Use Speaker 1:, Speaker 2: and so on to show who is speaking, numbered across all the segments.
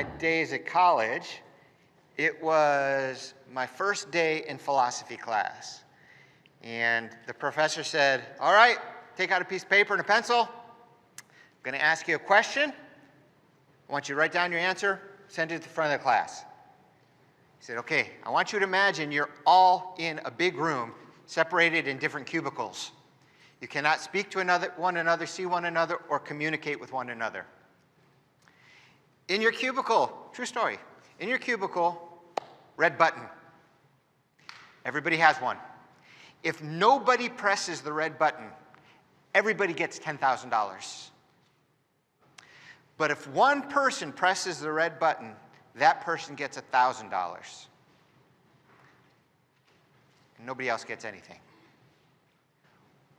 Speaker 1: my days at college. It was my first day in philosophy class. And the professor said, all right, take out a piece of paper and a pencil. I'm going to ask you a question. I want you to write down your answer, send it to the front of the class. He said, okay, I want you to imagine you're all in a big room, separated in different cubicles. You cannot speak to one another, see one another, or communicate with one another. In your cubicle, true story, in your cubicle, red button. Everybody has one. If nobody presses the red button, everybody gets $10,000. But if one person presses the red button, that person gets $1,000. Nobody else gets anything.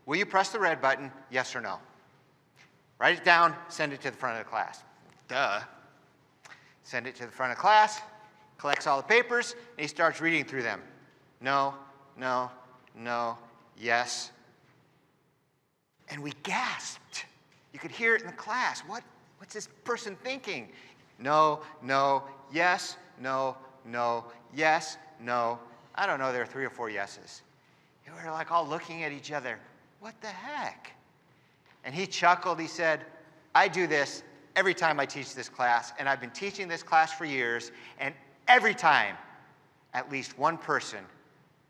Speaker 1: Will you press the red button, yes or no? Write it down, send it to the front of the class. Duh. Send it to the front of the class, collects all the papers, and he starts reading through them. No, no, no, yes. And we gasped. You could hear it in the class. What's this person thinking? No, no, yes, no, no, yes, no. I don't know, there were 3 or 4 yeses. And we were like all looking at each other. What the heck? And he chuckled. He said, I do this every time I teach this class, and I've been teaching this class for years, and every time at least one person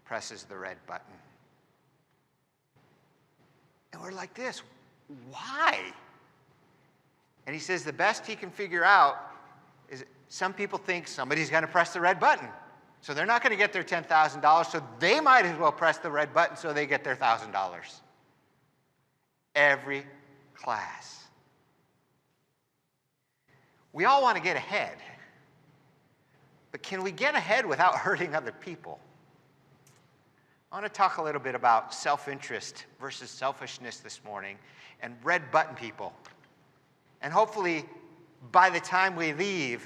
Speaker 1: presses the red button. And we're like this, why? And he says the best he can figure out is some people think somebody's going to press the red button. So they're not going to get their $10,000, so they might as well press the red button so they get their $1,000. Every class. We all want to get ahead. But can we get ahead without hurting other people? I want to talk a little bit about self-interest versus selfishness this morning and red button people. And hopefully, by the time we leave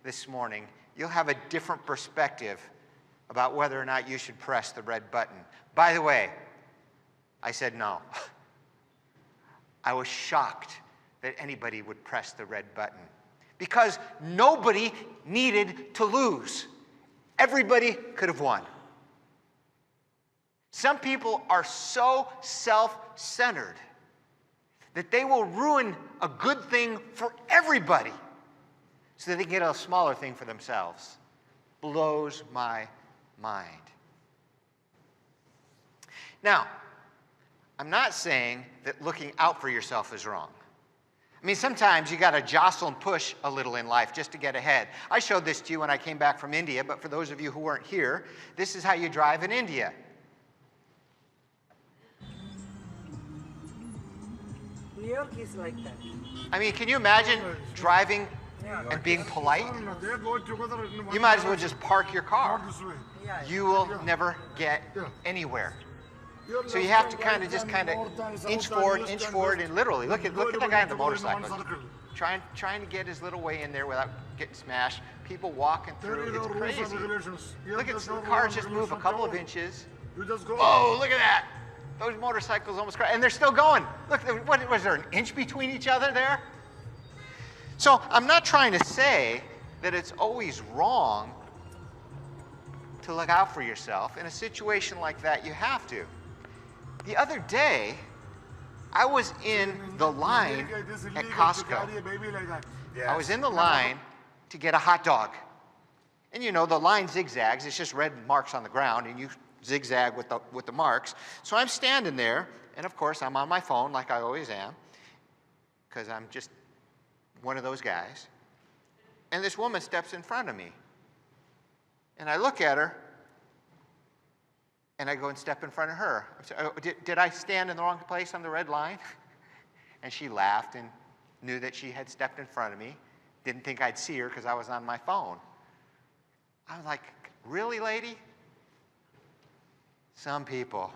Speaker 1: this morning, you'll have a different perspective about whether or not you should press the red button. By the way, I said no. I was shocked that anybody would press the red button because nobody needed to lose. Everybody could have won. Some people are so self-centered that they will ruin a good thing for everybody so that they can get a smaller thing for themselves. Blows my mind. Now, I'm not saying that looking out for yourself is wrong. I mean, sometimes you got to jostle and push a little in life just to get ahead. I showed this to you when I came back from India, but for those of you who weren't here, this is how you drive in India.
Speaker 2: New York is like that.
Speaker 1: I mean, can you imagine driving and being polite? You might as well just park your car. You will never get anywhere. So you have to kind of inch forward, and literally, look at the guy on the motorcycle. Trying to get his little way in there without getting smashed. People walking through, it's crazy. Look at the cars just move a couple of inches. Oh, look at that. Those motorcycles almost crashed, and they're still going. Look, what was there, an inch between each other there? So I'm not trying to say that it's always wrong to look out for yourself. In a situation like that, you have to. The other day, I was in the line at Costco. I was in the line to get a hot dog. And you know, the line zigzags. It's just red marks on the ground, and you zigzag with the marks. So I'm standing there, and of course, I'm on my phone like I always am, because I'm just one of those guys. And this woman steps in front of me. And I look at her, and I go and step in front of her. Did I stand in the wrong place on the red line? And she laughed and knew that she had stepped in front of me. Didn't think I'd see her because I was on my phone. I was like, really, lady? Some people.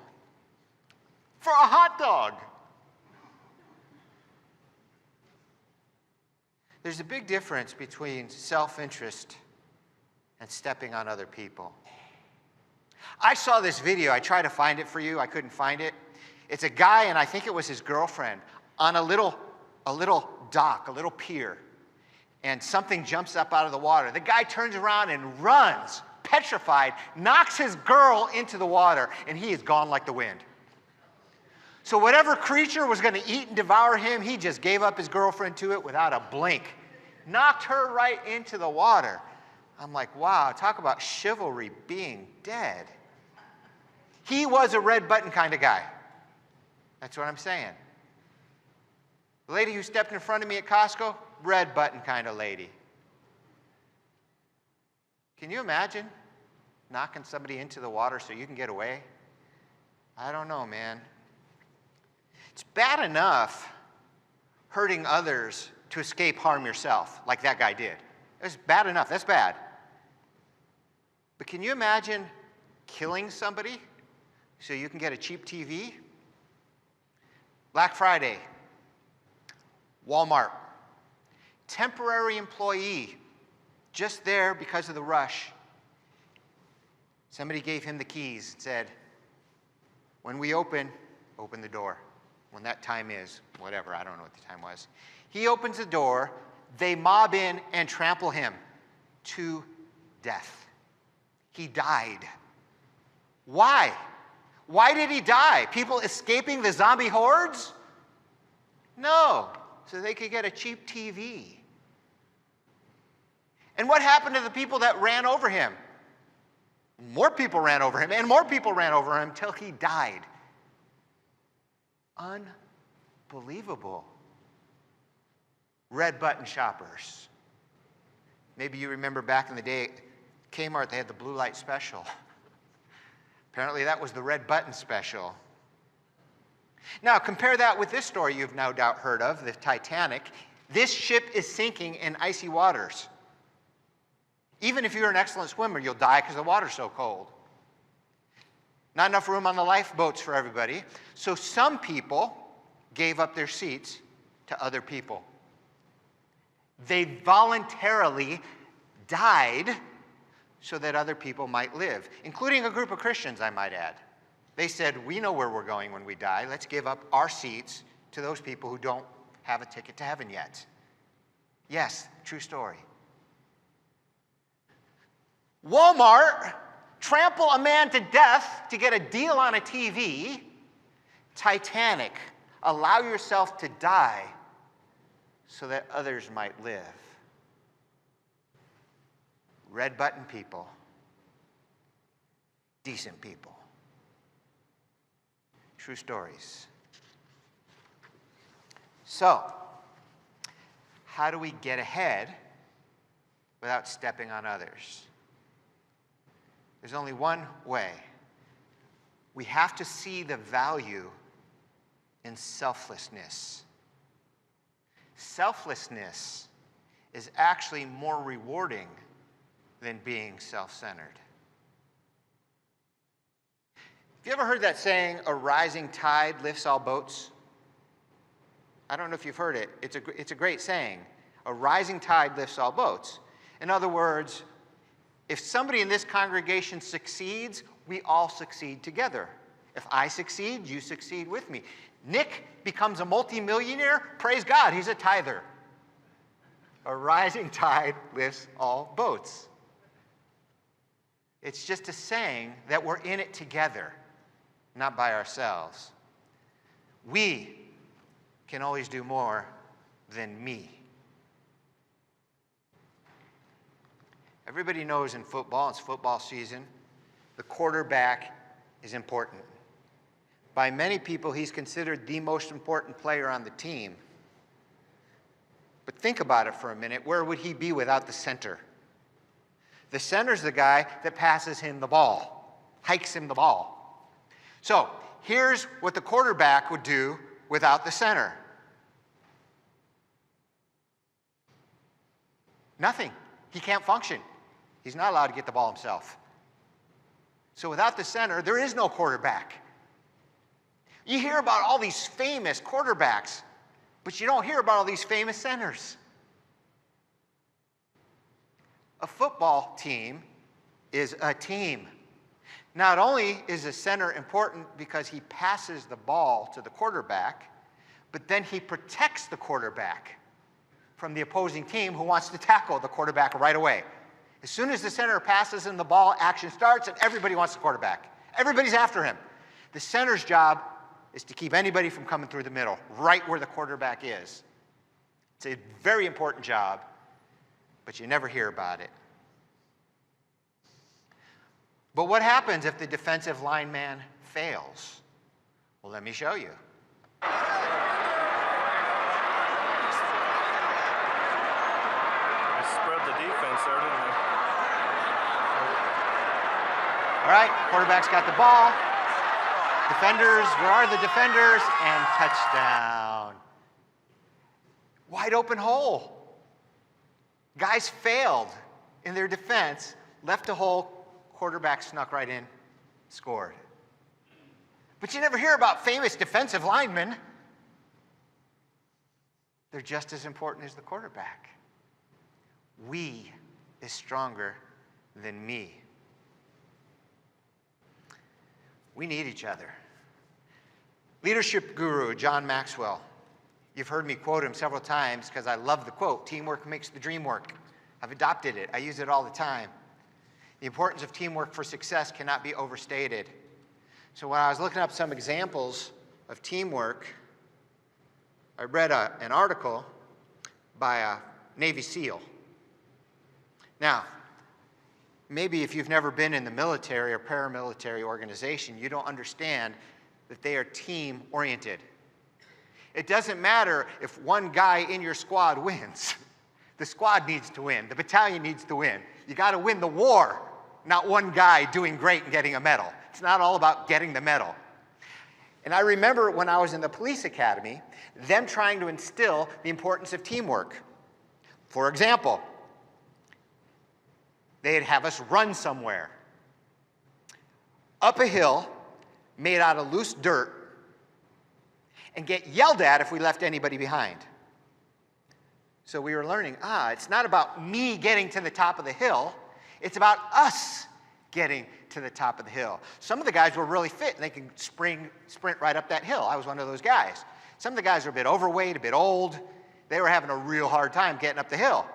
Speaker 1: For a hot dog. There's a big difference between self-interest and stepping on other people. I saw this video. I tried to find it for you. I couldn't find it. It's a guy, and I think it was his girlfriend, on a little dock, a little pier. and something jumps up out of the water. The guy turns around and runs, petrified, knocks his girl into the water, and he is gone like the wind. So whatever creature was going to eat and devour him, he just gave up his girlfriend to it without a blink. Knocked her right into the water. I'm like, wow, talk about chivalry being dead. He was a red button kind of guy. That's what I'm saying. The lady who stepped in front of me at Costco, red button kind of lady. Can you imagine knocking somebody into the water so you can get away? I don't know, man. It's bad enough hurting others to escape harm yourself, like that guy did. It's bad enough. That's bad. But can you imagine killing somebody so you can get a cheap TV? Black Friday, Walmart, temporary employee, just there because of the rush. Somebody gave him the keys and said, when we open the door. When that time is, whatever, I don't know what the time was. He opens the door, they mob in and trample him to death. He died. Why? Why did he die? People escaping the zombie hordes? No, so they could get a cheap TV. And what happened to the people that ran over him? More people ran over him, and more people ran over him till he died. Unbelievable. Red button shoppers. Maybe you remember back in the day, Kmart, they had the blue light special. Apparently that was the red button special. Now compare that with this story you've no doubt heard of, the Titanic. This ship is sinking in icy waters. Even if you're an excellent swimmer, you'll die because the water's so cold. Not enough room on the lifeboats for everybody. So some people gave up their seats to other people. They voluntarily died so that other people might live, including a group of Christians, I might add. They said, we know where we're going when we die. Let's give up our seats to those people who don't have a ticket to heaven yet. Yes, true story. Walmart, trample a man to death to get a deal on a TV. Titanic, allow yourself to die so that others might live. Red button people, decent people. True stories. So, how do we get ahead without stepping on others? There's only one way. We have to see the value in selflessness. Selflessness is actually more rewarding than being self-centered. Have you ever heard that saying, a rising tide lifts all boats? I don't know if you've heard it. It's a great saying. A rising tide lifts all boats. In other words, if somebody in this congregation succeeds, we all succeed together. If I succeed, you succeed with me. Nick becomes a multimillionaire, praise God, he's a tither. A rising tide lifts all boats. It's just a saying that we're in it together, not by ourselves. We can always do more than me. Everybody knows in football, it's football season, the quarterback is important. By many people, he's considered the most important player on the team. But think about it for a minute. Where would he be without the center? The center's the guy that passes him the ball, hikes him the ball. So here's what the quarterback would do without the center. Nothing. He can't function. He's not allowed to get the ball himself. So without the center, there is no quarterback. You hear about all these famous quarterbacks, but you don't hear about all these famous centers. A football team is a team. Not only is the center important because he passes the ball to the quarterback, but then he protects the quarterback. from the opposing team who wants to tackle the quarterback right away. As soon as the center passes and the ball, action starts, and everybody wants the quarterback. Everybody's after him. The center's job is to keep anybody from coming through the middle, right where the quarterback is. It's a very important job, but you never hear about it. But what happens if the defensive lineman fails? Well, let me show you.
Speaker 3: They spread the defense there, didn't they?
Speaker 1: All right, quarterback's got the ball. Defenders, where are the defenders? And touchdown. Wide open hole. Guys failed in their defense, left a hole, quarterback snuck right in, scored. But you never hear about famous defensive linemen. They're just as important as the quarterback. We is stronger than me. We need each other. Leadership guru John Maxwell. You've heard me quote him several times because I love the quote, teamwork makes the dream work. I've adopted it. I use it all the time. The importance of teamwork for success cannot be overstated. So when I was looking up some examples of teamwork, I read an article by a Navy SEAL. Now, maybe if you've never been in the military or paramilitary organization, you don't understand that they are team-oriented. It doesn't matter if one guy in your squad wins. The squad needs to win. The battalion needs to win. You got to win the war, not one guy doing great and getting a medal. It's not all about getting the medal. And I remember when I was in the police academy, them trying to instill the importance of teamwork. For example, they'd have us run somewhere up a hill made out of loose dirt and get yelled at if we left anybody behind. So we were learning, it's not about me getting to the top of the hill, it's about us getting to the top of the hill. Some of the guys were really fit and they could sprint right up that hill. I was one of those guys. Some of the guys were a bit overweight, a bit old. They were having a real hard time getting up the hill.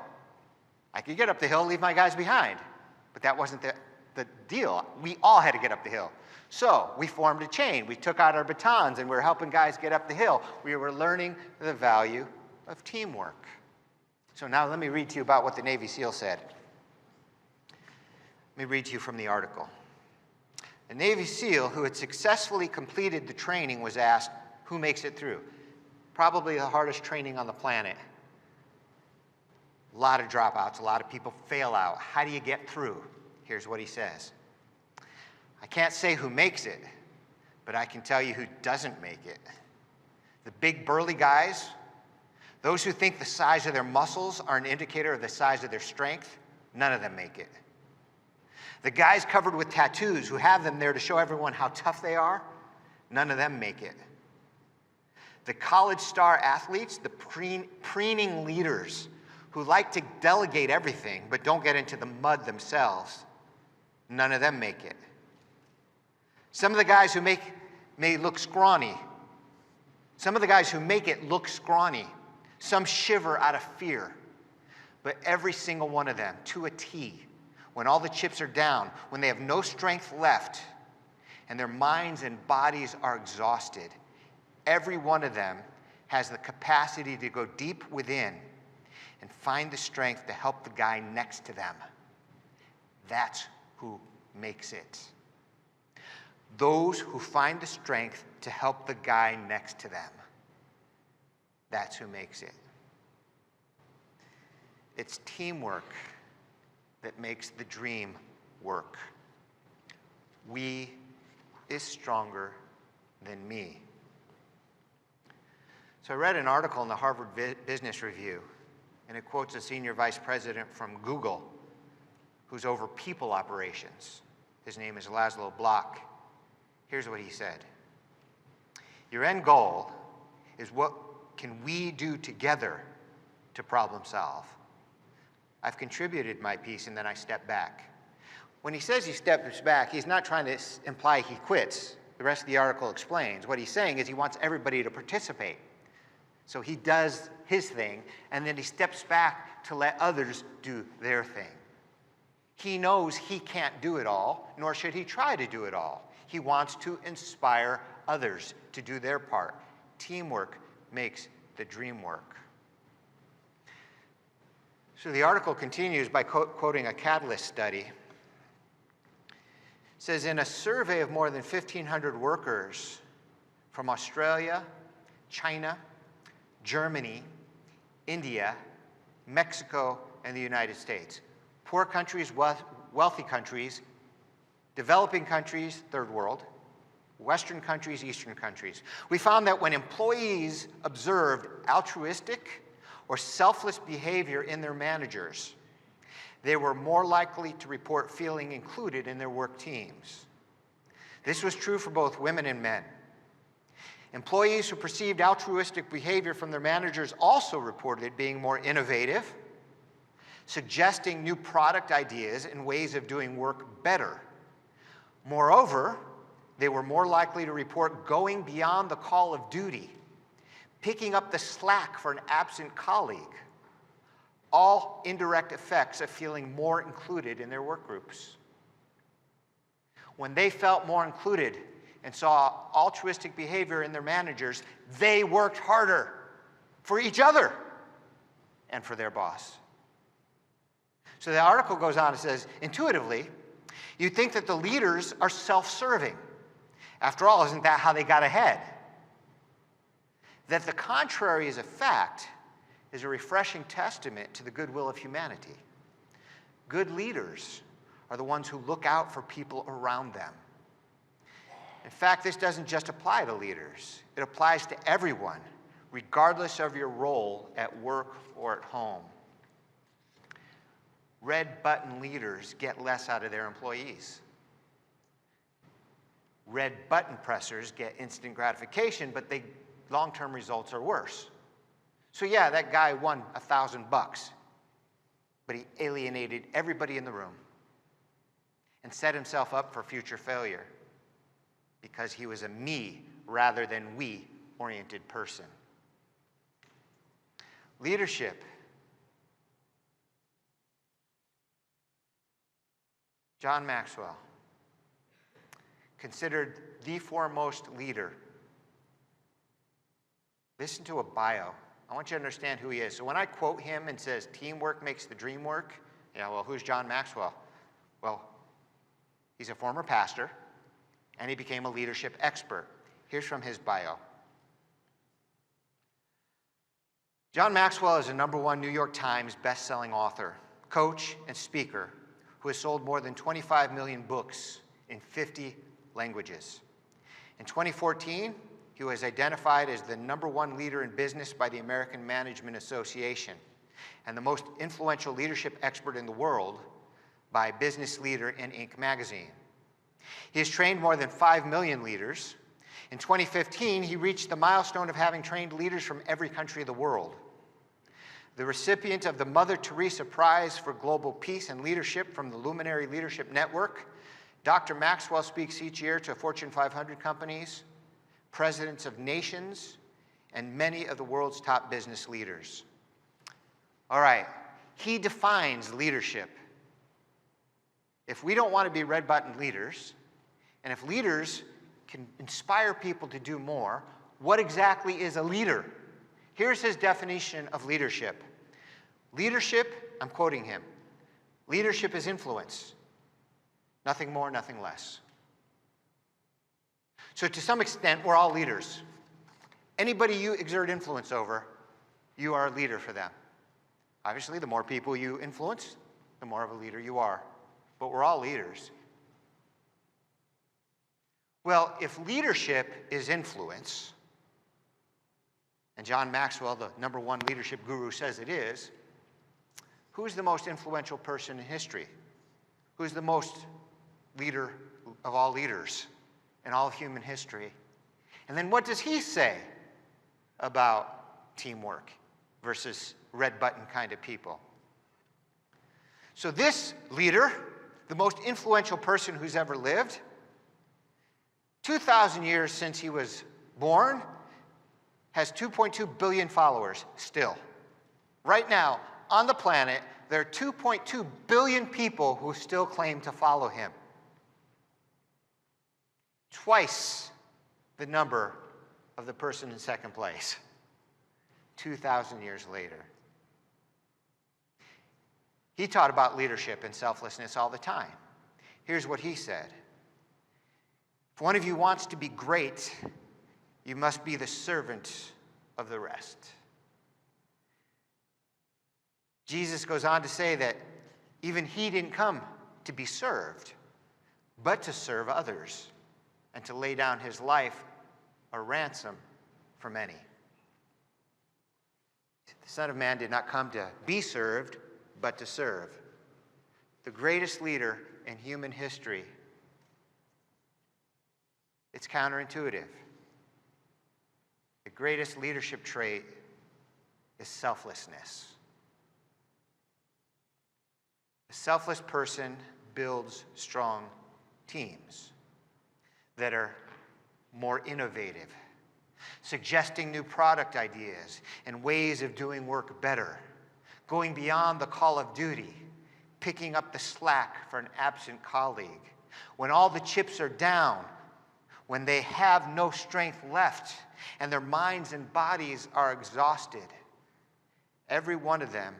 Speaker 1: I could get up the hill, leave my guys behind. But that wasn't the deal. We all had to get up the hill. So we formed a chain. We took out our batons and we were helping guys get up the hill. We were learning the value of teamwork. So now let me read to you about what the Navy SEAL said. Let me read to you from the article. A Navy SEAL who had successfully completed the training was asked, who makes it through? Probably the hardest training on the planet. A lot of dropouts, a lot of people fail out. How do you get through? Here's what he says. I can't say who makes it, but I can tell you who doesn't make it. The big burly guys, those who think the size of their muscles are an indicator of the size of their strength, none of them make it. The guys covered with tattoos who have them there to show everyone how tough they are, none of them make it. The college star athletes, the preening leaders who like to delegate everything but don't get into the mud themselves, none of them make it. Some of the guys who may look scrawny. Some of the guys who make it look scrawny. Some shiver out of fear. But every single one of them, to a T, when all the chips are down, when they have no strength left, and their minds and bodies are exhausted, every one of them has the capacity to go deep within and find the strength to help the guy next to them. That's who makes it. Those who find the strength to help the guy next to them. That's who makes it. It's teamwork that makes the dream work. We is stronger than me. So I read an article in the Harvard Business Review, and it quotes a senior vice president from Google who's over people operations. His name is Laszlo Block. Here's what he said. Your end goal is what can we do together to problem solve. I've contributed my piece and then I step back. When he says he steps back, he's not trying to imply he quits. The rest of the article explains. What he's saying is he wants everybody to participate. So he does his thing, and then he steps back to let others do their thing. He knows he can't do it all, nor should he try to do it all. He wants to inspire others to do their part. Teamwork makes the dream work. So the article continues by quoting a Catalyst study. It says, in a survey of more than 1,500 workers from Australia, China, Germany, India, Mexico, and the United States, poor countries, wealthy countries, developing countries, third world, Western countries, Eastern countries, we found that when employees observed altruistic or selfless behavior in their managers, they were more likely to report feeling included in their work teams. This was true for both women and men. Employees who perceived altruistic behavior from their managers also reported being more innovative, suggesting new product ideas and ways of doing work better. Moreover, they were more likely to report going beyond the call of duty, picking up the slack for an absent colleague, all indirect effects of feeling more included in their work groups. When they felt more included and saw altruistic behavior in their managers, they worked harder for each other and for their boss. So the article goes on and says, intuitively, you think that the leaders are self-serving. After all, isn't that how they got ahead? That the contrary is a fact is a refreshing testament to the goodwill of humanity. Good leaders are the ones who look out for people around them. In fact, this doesn't just apply to leaders. It applies to everyone, regardless of your role at work or at home. Red button leaders get less out of their employees. Red button pressers get instant gratification, but long-term results are worse. So yeah, that guy won $1,000, but he alienated everybody in the room and set himself up for future failure because he was a me rather than we-oriented person. Leadership. John Maxwell, considered the foremost leader. Listen to a bio. I want you to understand who he is. So when I quote him and says, teamwork makes the dream work, yeah, well, who's John Maxwell? Well, he's a former pastor, and he became a leadership expert. Here's from his bio. John Maxwell is a #1 New York Times best-selling author, coach, and speaker who has sold more than 25 million books in 50 languages. In 2014, he was identified as the #1 leader in business by the American Management Association and the most influential leadership expert in the world by Business Leader in Inc. magazine. He has trained more than 5 million leaders. In 2015, he reached the milestone of having trained leaders from every country of the world. The recipient of the Mother Teresa Prize for Global Peace and Leadership from the Luminary Leadership Network, Dr. Maxwell speaks each year to Fortune 500 companies, presidents of nations, and many of the world's top business leaders. All right, he defines leadership. If we don't want to be red button leaders, and if leaders can inspire people to do more, what exactly is a leader? Here's his definition of leadership. Leadership, I'm quoting him, leadership is influence. Nothing more, nothing less. So to some extent, we're all leaders. Anybody you exert influence over, you are a leader for them. Obviously, the more people you influence, the more of a leader you are. But we're all leaders. Well, if leadership is influence, and John Maxwell, the #1 leadership guru, says it is, who's the most influential person in history? Who's the most leader of all leaders in all of human history? And then what does he say about teamwork versus red button kind of people? So this leader, the most influential person who's ever lived, 2,000 years since he was born, has 2.2 billion followers still. Right now, on the planet, there are 2.2 billion people who still claim to follow him. Twice the number of the person in second place, 2,000 years later. He taught about leadership and selflessness all the time. Here's what he said. If one of you wants to be great, you must be the servant of the rest. Jesus goes on to say that even he didn't come to be served, but to serve others and to lay down his life a ransom for many. The Son of Man did not come to be served, but to serve. The greatest leader in human history. It's counterintuitive. The greatest leadership trait is selflessness. A selfless person builds strong teams that are more innovative, suggesting new product ideas and ways of doing work better, going beyond the call of duty, picking up the slack for an absent colleague. When all the chips are down, when they have no strength left and their minds and bodies are exhausted, every one of them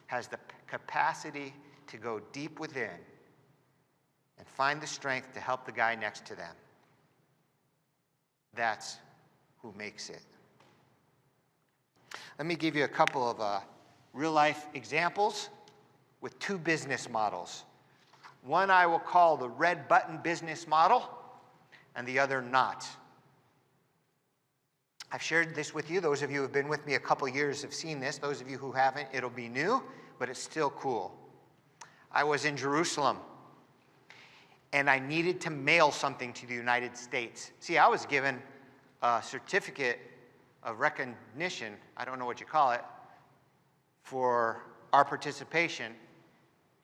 Speaker 1: has the capacity to go deep within and find the strength to help the guy next to them. That's who makes it. Let me give you a couple of real-life examples with two business models. One I will call the red button business model, and the other not. I've shared this with you. Those of you who have been with me a couple years have seen this. Those of you who haven't, it'll be new, but it's still cool. I was in Jerusalem, and I needed to mail something to the United States. See, I was given a certificate of recognition, I don't know what you call it, for our participation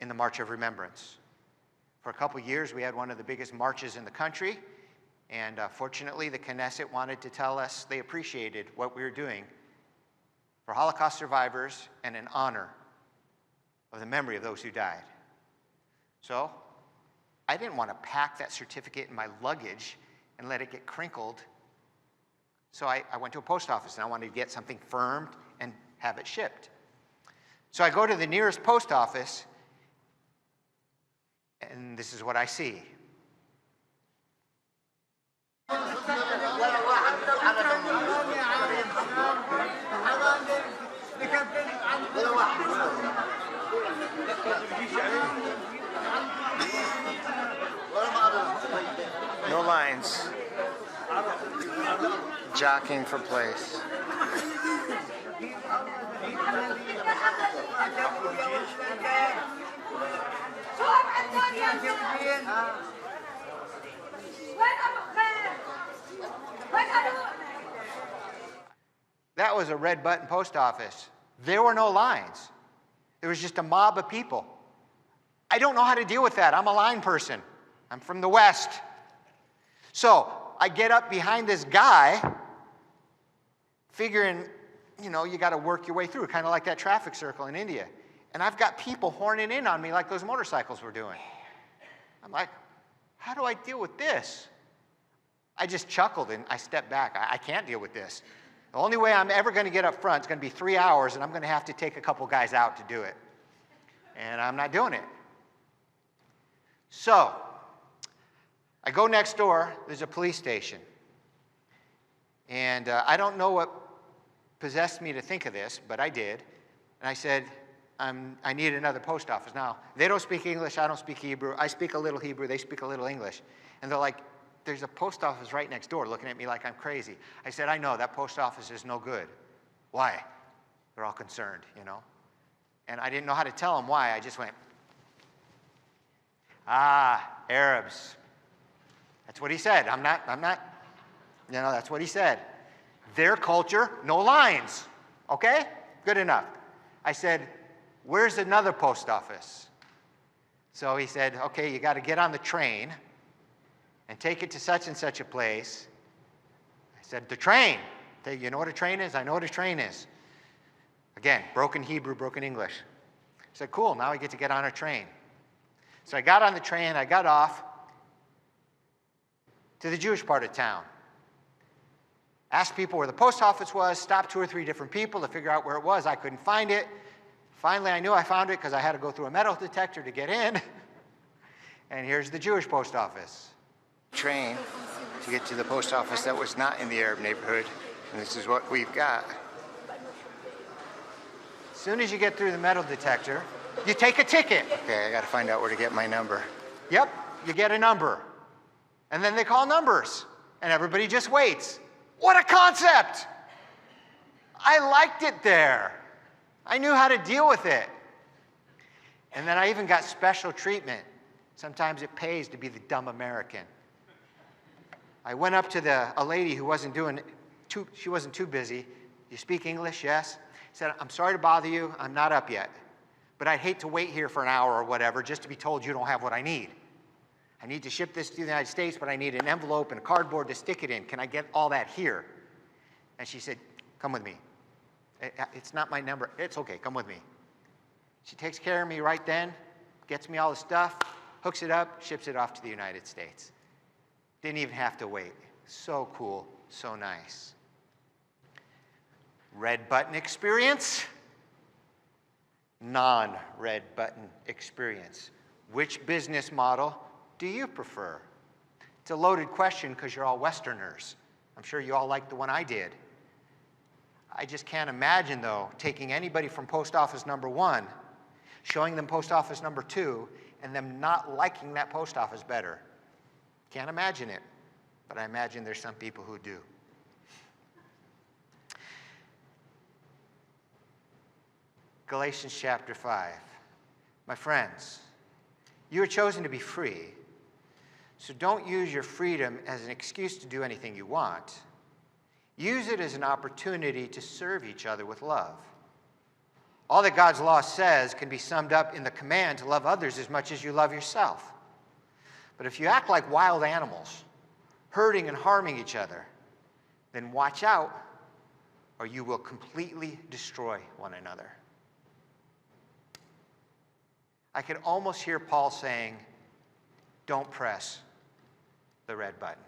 Speaker 1: in the March of Remembrance. For a couple years, we had one of the biggest marches in the country, and fortunately, the Knesset wanted to tell us they appreciated what we were doing for Holocaust survivors and in honor of the memory of those who died. So, I didn't want to pack that certificate in my luggage and let it get crinkled. So I went to a post office and I wanted to get something firmed and have it shipped. So I go to the nearest post office, and this is what I see. No lines. Jockeying for place. That was a red button post office. There were no lines. There was just a mob of people. I don't know how to deal with that. I'm a line person. I'm from the West. So I get up behind this guy, figuring, you know, you got to work your way through, kind of like that traffic circle in India. And I've got people horning in on me like those motorcycles were doing. I'm like, how do I deal with this? I just chuckled and I stepped back. I can't deal with this. The only way I'm ever going to get up front is going to be 3 hours, and I'm going to have to take a couple guys out to do it. And I'm not doing it. So I go next door. There's a police station. And I don't know what possessed me to think of this, but I did. And I said, I need another post office. Now, they don't speak English. I don't speak Hebrew. I speak a little Hebrew. They speak a little English. And they're like, there's a post office right next door, looking at me like I'm crazy. I said, I know, that post office is no good. Why? They're all concerned, you know. And I didn't know how to tell them why. I just went, Arabs. That's what he said. I'm not, you know, that's what he said. Their culture, no lines. Okay? Good enough. I said, where's another post office? So he said, okay, you got to get on the train and take it to such and such a place. I said, the train. You know what a train is? I know what a train is. Again, broken Hebrew, broken English. I said, cool, now I get to get on a train. So I got on the train, I got off to the Jewish part of town. Asked people where the post office was, stopped 2 or 3 different people to figure out where it was. I couldn't find it. Finally, I knew I found it because I had to go through a metal detector to get in. And here's the Jewish post office. Train to get to the post office that was not in the Arab neighborhood. And this is what we've got. As soon as you get through the metal detector, you take a ticket. Okay, I got to find out where to get my number. Yep, you get a number. And then they call numbers. And everybody just waits. What a concept! I liked it there. I knew how to deal with it. And then I even got special treatment. Sometimes it pays to be the dumb American. I went up to a lady who wasn't too busy. You speak English? Yes. Said, I'm sorry to bother you. I'm not up yet. But I'd hate to wait here for an hour or whatever just to be told you don't have what I need. I need to ship this to the United States, but I need an envelope and a cardboard to stick it in. Can I get all that here? And she said, come with me. It's not my number. It's okay, come with me. She takes care of me right then, gets me all the stuff, hooks it up, ships it off to the United States. Didn't even have to wait. So cool, so nice. Red button experience? Non-red button experience. Which business model do you prefer? It's a loaded question because you're all Westerners. I'm sure you all like the one I did. I just can't imagine, though, taking anybody from post office number 1, showing them post office number 2, and them not liking that post office better. Can't imagine it, but I imagine there's some people who do. Galatians chapter 5. My friends, you are chosen to be free, so don't use your freedom as an excuse to do anything you want. Use it as an opportunity to serve each other with love. All that God's law says can be summed up in the command to love others as much as you love yourself. But if you act like wild animals, hurting and harming each other, then watch out, or you will completely destroy one another. I could almost hear Paul saying, don't press the red button.